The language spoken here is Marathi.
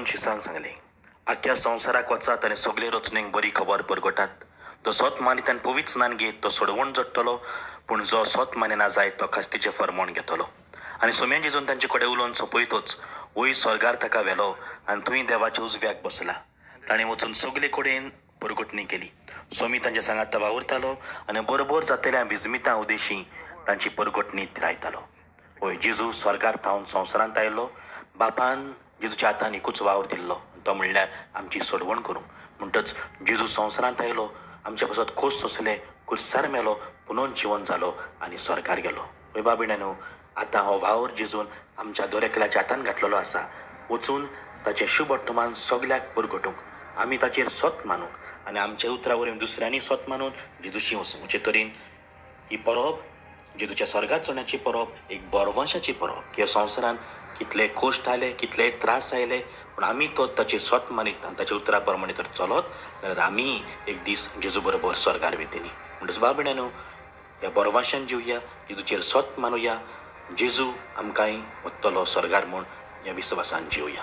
पंचवीसांक सांगलें, आख्या संवसाराक वचात आनी सगळे रचनेक बरी खबर परगटात. तो स्वत मानितान पवित्र स्नान घेत तो सोडवण जोडटलो, पूण जो स्वत मानेना जाय तो खास्तीचें फर्मोण घेतलो. आनी सोम्यान जेजून तांचे कडेन उलोवन सोंपयतच वयर स्वर्गार ताका व्हेलो आनी थंय देवाच्या उजव्याक बसला. ताणें वचून सगळे कडेन परगटणी केली. सोमी तांच्या सांगात वावुरतालो आनी बरोबर जातल्या विजमितां उदेशी तांची परगटणीत लायतालो. वय जेजू स्वर्गार थावन संवसारांत आयलो. बापान जेजूच्या हातान एकूच वावर दिल्लो, तो म्हणल्यार आमची सोडवण करूंक. म्हणटच जेजू संवसारांत आयलो, आमच्या पासत खोस सोंसले, कुर्सार मेलो, पुनोन जिवन जालो आनी स्वर्गार गेलो. वय बाबिण्यानो, आतां हो वावर जेजून आमच्या दरेकल्याच्या हातान घातलेलो आसा. वचून ताचें शुभ वर्तमान सगल्याक परगटूंक, आमी ताचेर स्वत मानूंक आनी आमच्या उतरा वरवीं दुसऱ्यांनी स्वत मानून जेजूशी वचूंक. अशे तरेन ही परब जेजूच्या स्वर्गात चोवण्याची परब एक बरवंशाची परब. ह्या संवसारान कितले कोश्ट आयले, कितले त्रास आयले, पूण आमी तो ताचे स्वत मानीत आनी ताच्या उतरा प्रमाणे तर चलत जाल्यार आमी एक दीस जेजू बरोबर स्वर्गार वेतेनी. म्हणटच बाबिण्यानो, ह्या बरवंशान जिवया, जेजूचेर स्वत मानुया. जेजू आमकांय वतलो स्वर्गार म्हूण ह्या विश्वासान जिवया.